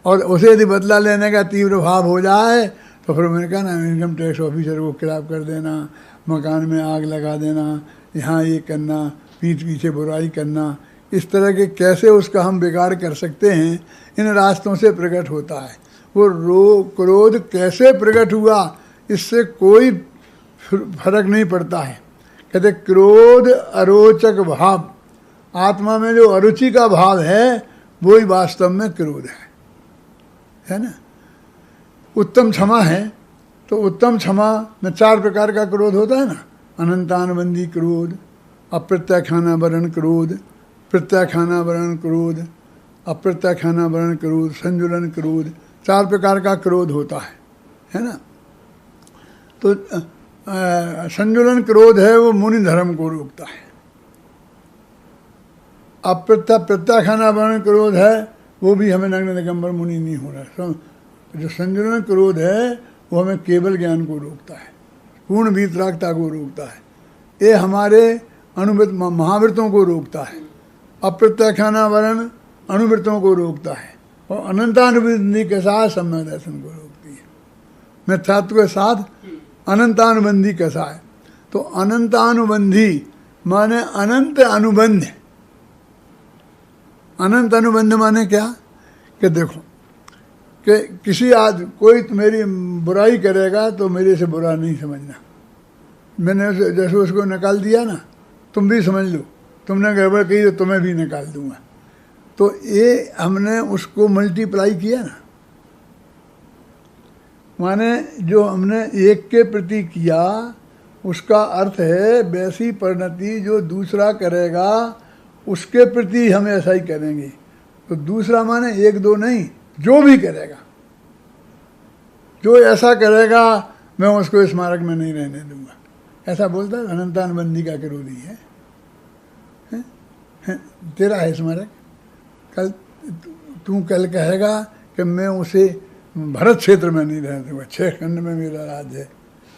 और उसे यदि बदला लेने का तीव्र भाव हो जाए तो फिर मैंने कहा ना, इनकम टैक्स ऑफिसर को खिलाफ कर देना, मकान में आग लगा देना, यहाँ ये करना, पीठ पीछे बुराई करना, इस तरह के कैसे उसका हम बिगाड़ कर सकते हैं, इन रास्तों से प्रकट होता है। वो क्रोध कैसे प्रकट हुआ इससे कोई फर्क नहीं पड़ता है। कहते क्रोध अरोचक भाव, आत्मा में जो अरुचि का भाव है वही वास्तव में क्रोध है ना। उत्तम क्षमा है तो उत्तम क्षमा में 4 प्रकार का क्रोध होता है ना, अनंतानुबंधी क्रोध, अप्रत्याख्यानावरण क्रोध, प्रत्याख्यानावरण क्रोध, अप्रत्याख्यानावरण क्रोध, संजुलन क्रोध, 4 प्रकार का क्रोध होता है ना। तो संजुलन क्रोध है वो मुनि धर्म को रोकता है। प्रत्याख्यानावरण क्रोध है वो भी हमें नग्न दिगंबर मुनि नहीं हो रहा है। जो संजुलन क्रोध है वो हमें केवल ज्ञान को रोकता है, पूर्ण वीतरागता को रोकता है, ये हमारे अनुवृत्त महावृत्तों को रोकता है। अप्रत्याख्यानावरण अनुवृत्तों को रोकता है और अनंतानुबंधी के साथ सम्यक दर्शन को रोकती है। मिथ्यात्व के साथ अनंतानुबंधी कैसा है, तो अनंतानुबंधी माने अनंत अनुबंध। अनंत अनुबंध माने क्या कि देखो कि किसी कोई मेरी बुराई करेगा तो मेरे से बुरा नहीं समझना। मैंने जैसे उसको निकाल दिया ना, तुम भी समझ लो, तुमने गड़बड़ की तो तुम्हें भी निकाल दूंगा। तो ये हमने उसको मल्टीप्लाई किया ना, माने जो हमने एक के प्रति किया उसका अर्थ है वैसी परिणति जो दूसरा करेगा उसके प्रति हम ऐसा ही करेंगे। तो दूसरा माने 1-2 नहीं, जो भी करेगा, जो ऐसा करेगा मैं उसको स्मारक में नहीं रहने दूंगा, ऐसा बोलता है। अनंतानुबंधी का क्रोधी है? तेरा है स्मारक, कल तू कल कहेगा कि मैं उसे भरत क्षेत्र में नहीं रहने दूंगा, 6 खंड में मेरा राज है।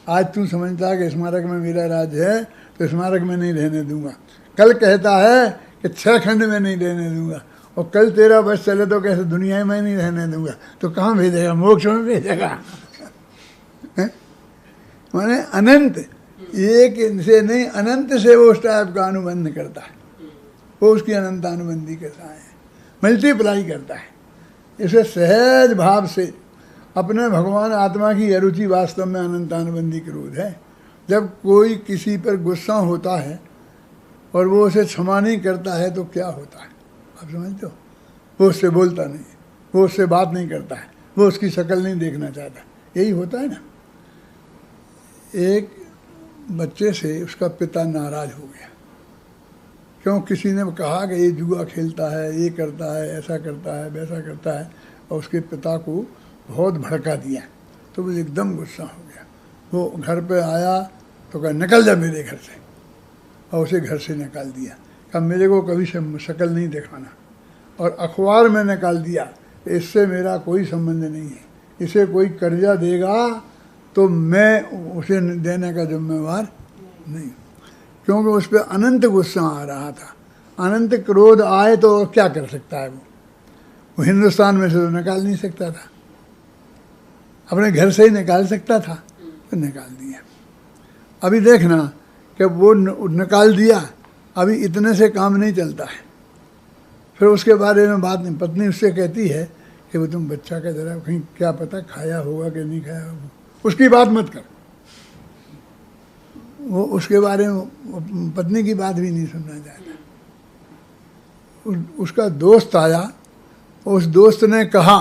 आज तू समझता है कि स्मारक में मेरा राज है तो स्मारक में नहीं रहने दूंगा। कल कहता है कि 6 खंड में नहीं रहने दूंगा, और कल तेरा बस चले तो कैसे दुनिया में नहीं रहने दूंगा, तो कहाँ भेजेगा? मोक्ष में भेजेगा। माने अनंत, एक से नहीं अनंत से वो उस टाइप का अनुबंध करता है, वो उसकी अनंतानुबंधी के साथ है, मल्टीप्लाई करता है। इसे सहज भाव से अपने भगवान आत्मा की अरुचि वास्तव में अनंतानुबंधी क्रोध है। जब कोई किसी पर गुस्सा होता है और वो उसे क्षमा नहीं करता है तो क्या होता है आप समझते हो? वो उससे बोलता नहीं, वो उससे बात नहीं करता है, वो उसकी शक्ल नहीं देखना चाहता, यही होता है ना। एक बच्चे से उसका पिता नाराज हो गया, क्यों? किसी ने कहा कि ये जुआ खेलता है, ये करता है, ऐसा करता है, वैसा करता है, और उसके पिता को बहुत भड़का दिया। तो वो एकदम गुस्सा हो गया। वो घर पे आया तो कहा निकल जा मेरे घर से, और उसे घर से निकाल दिया। कहा मेरे को कभी शक्ल नहीं दिखाना, और अखबार में निकाल दिया, इससे मेरा कोई संबंध नहीं है, इसे कोई कर्जा देगा तो मैं उसे देने का जिम्मेवार नहीं, क्योंकि उस पर अनंत गुस्सा आ रहा था। अनंत क्रोध आए तो क्या कर सकता है? वो हिंदुस्तान में से तो निकाल नहीं सकता था, अपने घर से ही निकाल सकता था, तो निकाल दिया। अभी देखना कि वो निकाल दिया, अभी इतने से काम नहीं चलता है। फिर उसके बारे में बात नहीं, पत्नी उससे कहती है कि वो तुम बच्चा का जरा कहीं क्या पता खाया होगा कि नहीं खाया होगा, उसकी बात मत कर। वो उसके बारे में पत्नी की बात भी नहीं सुनना चाहता। उसका दोस्त आया, उस दोस्त ने कहा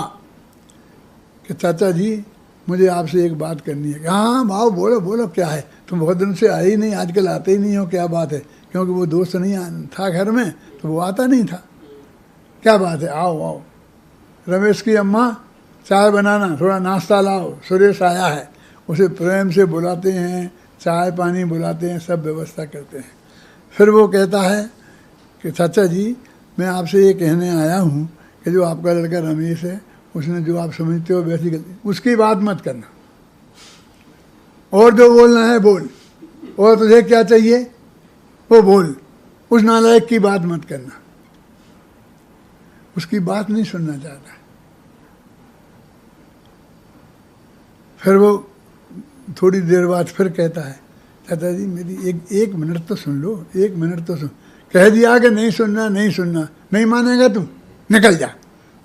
कि चाचा जी मुझे आपसे एक बात करनी है। हाँ भाव बोलो बोलो, क्या है? तुम बहुत दिन से आए ही नहीं, आजकल आते ही नहीं हो, क्या बात है? क्योंकि वो दोस्त नहीं था घर में तो वो आता नहीं था। क्या बात है? आओ आओ। रमेश की अम्मा चाय बनाना, थोड़ा नाश्ता लाओ, सुरेश आया है। उसे प्रेम से बुलाते हैं, चाय पानी बुलाते हैं, सब व्यवस्था करते हैं। फिर वो कहता है कि चाचा जी मैं आपसे ये कहने आया हूँ कि जो आपका लड़का रमेश है उसने जो आप समझते हो वैसी गलती, उसकी बात मत करना, और जो बोलना है बोल, और तुझे क्या चाहिए वो बोल, उस नालायक की बात मत करना, उसकी बात नहीं सुनना चाहता। फिर वो थोड़ी देर बाद फिर कहता है, चाचा जी मेरी एक मिनट तो सुन लो, एक मिनट तो सुन। कह दिया कि नहीं सुनना, नहीं सुनना, नहीं मानेगा तू, निकल जा,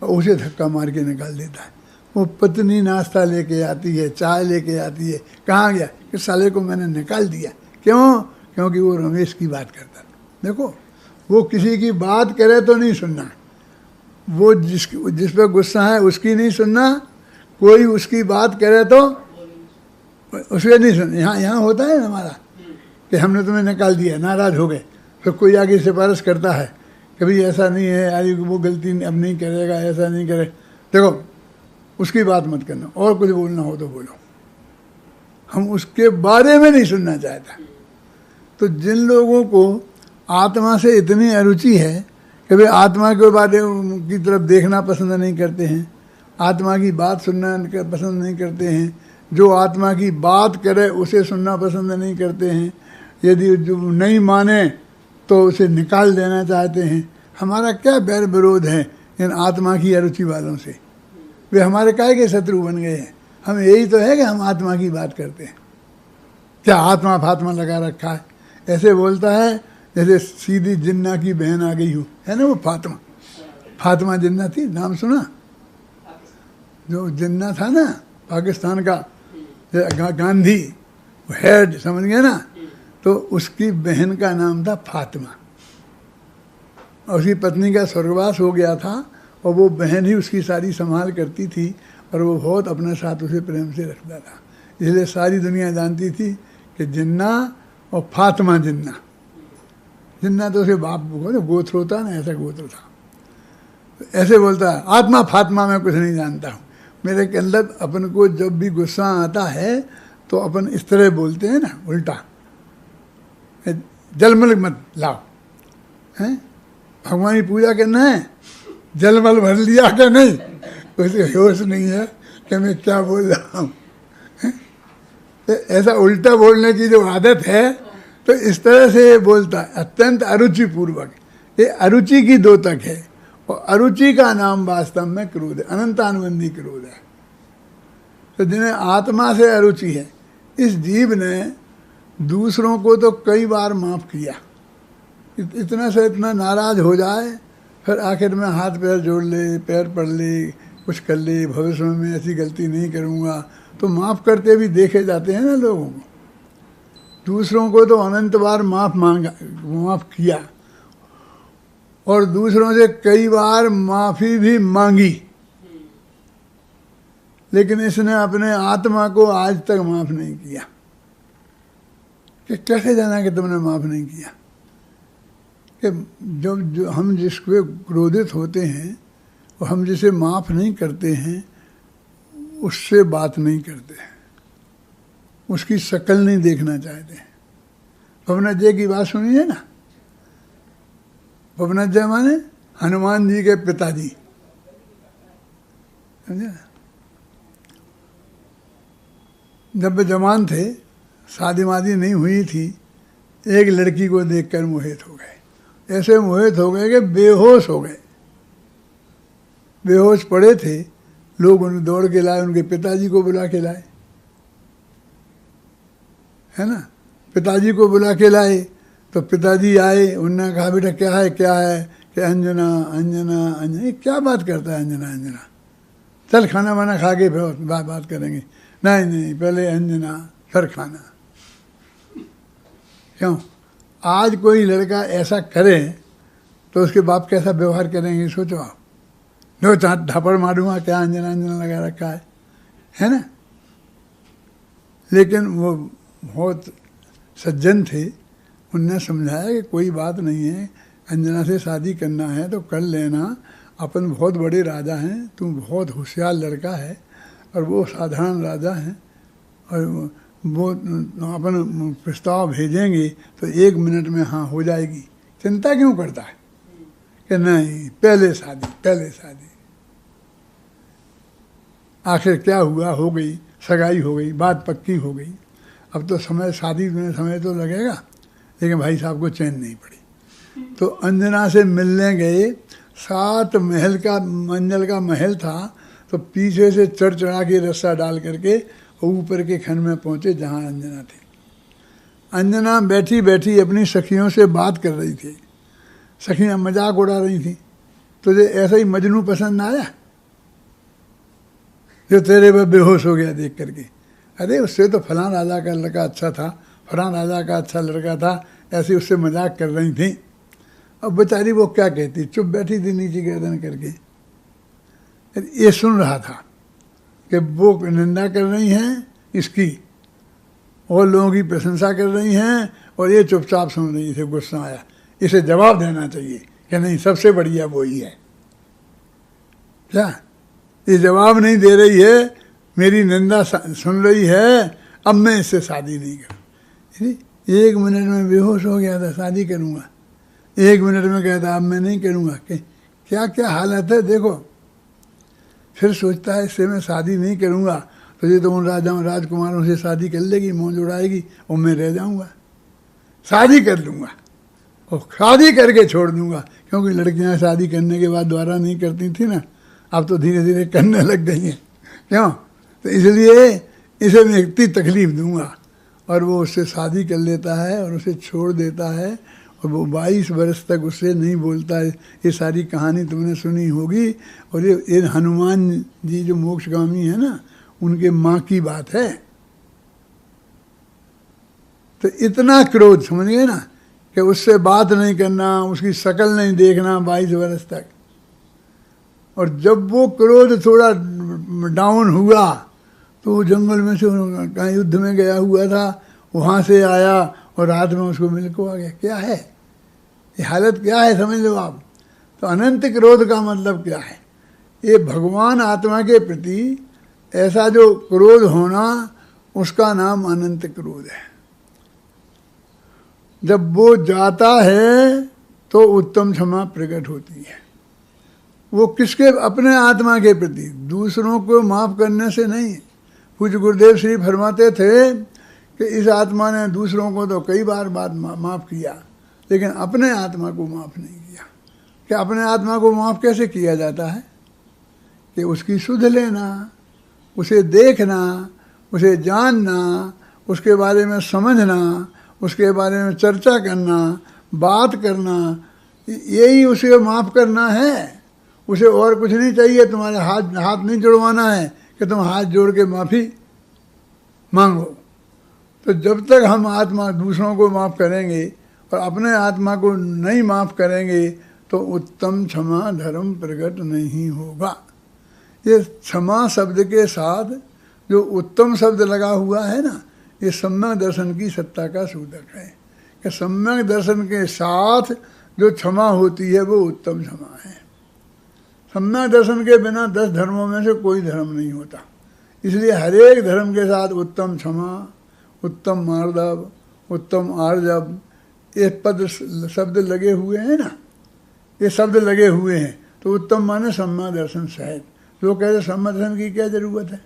और उसे धक्का मार के निकाल देता है। वो पत्नी नाश्ता लेके आती है, चाय लेके आती है, कहाँ गया कि साले को मैंने निकाल दिया। क्यों? क्योंकि वो रमेश की बात करता था। देखो, वो किसी की बात करे तो नहीं सुनना, वो जिस पर गुस्सा है उसकी नहीं सुनना, कोई उसकी बात करे तो उसके नहीं सुनना। यहाँ होता है हमारा कि हमने तुम्हें निकाल दिया, नाराज़ हो गए, फिर कोई आगे सिफारिश करता है, कभी ऐसा नहीं है यार वो गलती अब नहीं करेगा, ऐसा नहीं करे। देखो, उसकी बात मत करना, और कुछ बोलना हो तो बोलो, हम उसके बारे में नहीं सुनना चाहता। तो जिन लोगों को आत्मा से इतनी अरुचि है कि वे आत्मा के बारे की तरफ देखना पसंद नहीं करते हैं, आत्मा की बात सुनना पसंद नहीं करते हैं, जो आत्मा की बात करे उसे सुनना पसंद नहीं करते हैं, यदि जो नहीं माने तो उसे निकाल देना चाहते हैं। हमारा क्या बैर विरोध है इन आत्मा की अरुचि वालों से? वे हमारे काहे के शत्रु बन गए हैं? हम यही तो है कि हम आत्मा की बात करते हैं। क्या आत्मा फात्मा लगा रखा है? ऐसे बोलता है जैसे सीधी जिन्ना की बहन आ गई हो, है ना वो फातिमा। फातिमा जिन्ना थी, नाम सुना? जो जिन्ना था ना पाकिस्तान का गांधी हेड, समझ गए ना? तो उसकी बहन का नाम था फातिमा, और उसकी पत्नी का स्वर्गवास हो गया था, और वो बहन ही उसकी सारी संभाल करती थी, और वो बहुत अपने साथ उसे प्रेम से रखता था। इसलिए सारी दुनिया जानती थी कि जिन्ना और फातिमा जिन्ना। जिन्ना तो उसे बाप को गोत्र होता ना, ऐसा गोत्र था। ऐसे बोलता है, आत्मा फातिमा मैं कुछ नहीं जानता हूँ। मेरे के अंदर अपन को जब भी गुस्सा आता है तो अपन इस तरह बोलते हैं ना, उल्टा, जलमल मत लाओ, हैं भगवान की पूजा करना है, जलमल भर लिया क्या? नहीं, उसे होश नहीं है कि मैं क्या बोल रहा हूँ। ऐसा उल्टा बोलने की जो आदत है, तो इस तरह से ये बोलता है, अत्यंत अरुचि पूर्वक। ये अरुचि की द्योतक है, और अरुचि का नाम वास्तव में क्रोध है, अनंतानुबंधी क्रोध है। तो जिन्हें आत्मा से अरुचि है, इस जीव ने दूसरों को तो कई बार माफ़ किया, इतना से इतना नाराज़ हो जाए, फिर आखिर में हाथ पैर जोड़ ले, पैर पड़ ले, कुछ कर ले, भविष्य में मैं ऐसी गलती नहीं करूँगा, तो माफ़ करते भी देखे जाते हैं ना लोगों को। दूसरों को तो अनंत बार माफ़ किया, और दूसरों से कई बार माफ़ी भी मांगी, लेकिन इसने अपने आत्मा को आज तक माफ़ नहीं किया। कि कैसे जाना कि तुमने माफ़ नहीं किया? कि जो हम जिसके क्रोधित होते हैं और हम जिसे माफ़ नहीं करते हैं, उससे बात नहीं करते हैं, उसकी शक्ल नहीं देखना चाहते हैं। पवनज जय की बात सुनी है ना? पवनज जय माने हनुमान जी के पिताजी, समझे? जब वे जवान थे, शादी वादी नहीं हुई थी, एक लड़की को देखकर मोहित हो गए। ऐसे मोहित हो गए कि बेहोश हो गए, बेहोश पड़े थे। लोग उन्हें दौड़ के लाए, उनके पिताजी को बुला के लाए, है ना? पिताजी को बुला के लाए तो पिताजी आए, उन्होंने कहा बेटा क्या है, क्या है? कि अंजना अंजना अंजना। ये क्या बात करता है अंजना अंजना? चल खाना वाना खा के फिर बात करेंगे। नहीं नहीं, पहले अंजना फिर खाना। क्यों? आज कोई लड़का ऐसा करे तो उसके बाप कैसा व्यवहार करेंगे, सोचो आप। जो धापड़ मारूंगा, क्या अंजना अंजना लगा रखा है ना? लेकिन वो बहुत सज्जन थे, उनने समझाया कि कोई बात नहीं है, अंजना से शादी करना है तो कर लेना, अपन बहुत बड़े राजा हैं, तुम बहुत होशियार लड़का है और वो साधारण राजा हैं, और वो अपन प्रस्ताव भेजेंगे तो 1 मिनट में हाँ हो जाएगी। चिंता क्यों करता है? कि नहीं पहले शादी, पहले शादी। आखिर क्या हुआ, हो गई सगाई, हो गई बात पक्की हो गई। अब तो समय, शादी में समय तो लगेगा, लेकिन भाई साहब को चैन नहीं पड़ी। तो अंजना से मिलने गए, 7 महल का मंजिल का महल था, तो पीछे से चढ़ चढ़ा के रस्सा डाल करके ऊपर के खंड में पहुंचे जहाँ अंजना थी। अंजना बैठी बैठी अपनी सखियों से बात कर रही थी। सखियाँ मजाक उड़ा रही थी, तुझे ऐसा ही मजनू पसंद आया जो तेरे पर बेहोश हो गया देख करके? अरे उससे तो फलां राजा का लड़का अच्छा था, फलां राजा का अच्छा लड़का था, ऐसे उससे मजाक कर रही थी। अब बेचारी वो क्या कहती, चुप बैठी थी नीचे गर्दन करके। ये सुन रहा था कि वो निंदा कर रही हैं इसकी और लोगों की प्रशंसा कर रही हैं, और ये चुपचाप सुन रही थी। गुस्सा आया, इसे जवाब देना चाहिए कि नहीं सबसे बढ़िया वो ही है। क्या ये जवाब नहीं दे रही है, मेरी निंदा सुन रही है, अब मैं इससे शादी नहीं करूँ। 1 मिनट में बेहोश हो गया था, शादी करूँगा। 1 मिनट में कहता अब मैं नहीं करूँगा। क्या क्या हालत है देखो। फिर सोचता है इससे मैं शादी नहीं करूँगा तो ये तो उन राजाओं राजकुमारों से शादी कर लेगी, मौज उड़ाएगी और मैं रह जाऊँगा। शादी कर लूँगा और शादी करके छोड़ दूँगा, क्योंकि लड़कियाँ शादी करने के बाद दोबारा नहीं करती थी ना, अब तो धीरे धीरे करने लग गई हैं। क्यों? तो इसलिए इसे मैं इतनी तकलीफ दूंगा। और वो उससे शादी कर लेता है और उसे छोड़ देता है, और वो 22 वर्ष तक उससे नहीं बोलता है। ये सारी कहानी तुमने सुनी होगी। और ये हनुमान जी जो मोक्षगामी है ना, उनके माँ की बात है। तो इतना क्रोध, समझ गए ना, कि उससे बात नहीं करना, उसकी शक्ल नहीं देखना 22 वर्ष तक। और जब वो क्रोध थोड़ा डाउन हुआ तो वो जंगल में से कहीं युद्ध में गया हुआ था, वहाँ से आया और रात में उसको मिल को आ गया। क्या है ये हालत, क्या है समझ लो आप। तो अनंत क्रोध का मतलब क्या है? ये भगवान आत्मा के प्रति ऐसा जो क्रोध होना, उसका नाम अनंत क्रोध है। जब वो जाता है तो उत्तम क्षमा प्रकट होती है। वो किसके? अपने आत्मा के प्रति, दूसरों को माफ करने से नहीं। पूज्य गुरुदेव श्री फरमाते थे कि इस आत्मा ने दूसरों को तो कई बार माफ किया, लेकिन अपने आत्मा को माफ नहीं किया। कि अपने आत्मा को माफ कैसे किया जाता है? कि उसकी सुध लेना, उसे देखना, उसे जानना, उसके बारे में समझना, उसके बारे में चर्चा करना, बात करना, यही उसे माफ करना है। उसे और कुछ नहीं चाहिए। तुम्हारे हाथ नहीं जुड़वाना है कि तुम हाथ जोड़ के माफ़ी मांगो। तो जब तक हम आत्मा दूसरों को माफ़ करेंगे और अपने आत्मा को नहीं माफ़ करेंगे तो उत्तम क्षमा धर्म प्रकट नहीं होगा। ये क्षमा शब्द के साथ जो उत्तम शब्द लगा हुआ है ना, ये सम्यक दर्शन की सत्ता का सूचक है कि सम्यक दर्शन के साथ जो क्षमा होती है वो उत्तम क्षमा है। सम्यक दर्शन के बिना 10 धर्मों में से कोई धर्म नहीं होता। इसलिए हर एक धर्म के साथ उत्तम क्षमा, उत्तम मार्दव, उत्तम आर्जव, ये पद शब्द लगे हुए हैं ना, ये शब्द लगे हुए हैं। तो उत्तम माने सम्यक दर्शन सहित। लोग कहते सम्यक दर्शन की क्या जरूरत है,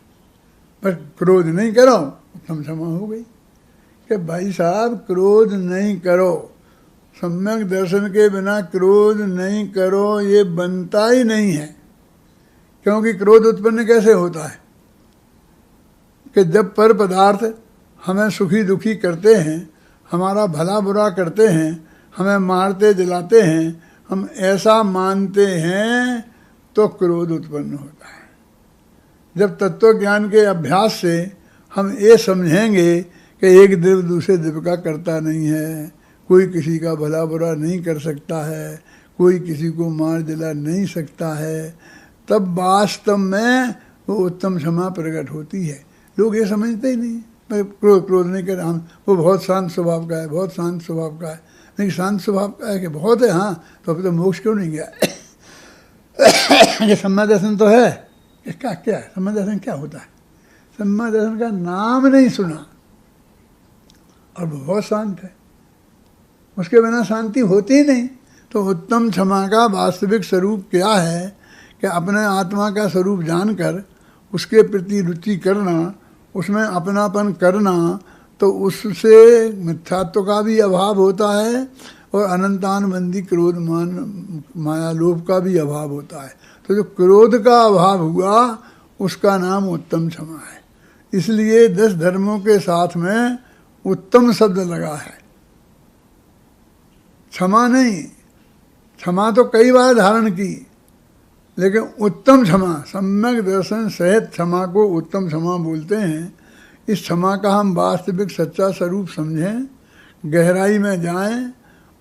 बस क्रोध नहीं करो, उत्तम क्षमा हो गई। कि भाई साहब क्रोध नहीं करो, सम्यक दर्शन के बिना क्रोध नहीं करो, ये बनता ही नहीं है। क्योंकि क्रोध उत्पन्न कैसे होता है? कि जब पर पदार्थ हमें सुखी दुखी करते हैं, हमारा भला बुरा करते हैं, हमें मारते जलाते हैं, हम ऐसा मानते हैं तो क्रोध उत्पन्न होता है। जब तत्व ज्ञान के अभ्यास से हम ये समझेंगे कि एक द्रव्य दूसरे द्रव्य का करता नहीं है, कोई किसी का भला बुरा नहीं कर सकता है, कोई किसी को मार जला नहीं सकता है, तब वास्तव में वो उत्तम क्षमा प्रकट होती है। लोग ये समझते ही नहीं, क्रोध नहीं कर, हम वो बहुत शांत स्वभाव का है, बहुत शांत स्वभाव का है। नहीं, शांत स्वभाव का है कि बहुत है, हाँ, तो अभी तो मोक्ष क्यों नहीं गया? ये सम्यक दर्शन तो है, इसका क्या है? सम्यक दर्शन क्या होता है? सम्यक दर्शन का नाम नहीं सुना और बहुत शांत है, उसके बिना शांति होती ही नहीं। तो उत्तम क्षमा का वास्तविक स्वरूप क्या है कि अपने आत्मा का स्वरूप जानकर उसके प्रति रुचि करना, उसमें अपनापन करना, तो उससे मिथ्यात्व का भी अभाव होता है और अनंतानुबंधी क्रोध मान माया लोभ का भी अभाव होता है। तो जो क्रोध का अभाव हुआ उसका नाम उत्तम क्षमा है। इसलिए 10 धर्मों के साथ में उत्तम शब्द लगा है, क्षमा नहीं। क्षमा तो कई बार धारण की, लेकिन उत्तम क्षमा, सम्यक दर्शन सहित क्षमा को उत्तम क्षमा बोलते हैं। इस क्षमा का हम वास्तविक सच्चा स्वरूप समझें, गहराई में जाएं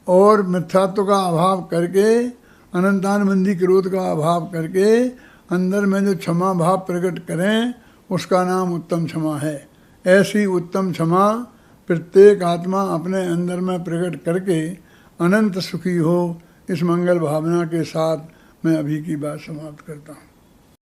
और मिथ्यात्व का अभाव करके, अनंतानुबंधी क्रोध का अभाव करके अंदर में जो क्षमा भाव प्रकट करें, उसका नाम उत्तम क्षमा है। ऐसी उत्तम क्षमा प्रत्येक आत्मा अपने अंदर में प्रकट करके अनंत सुखी हो, इस मंगल भावना के साथ मैं अभी की बात समाप्त करता हूँ।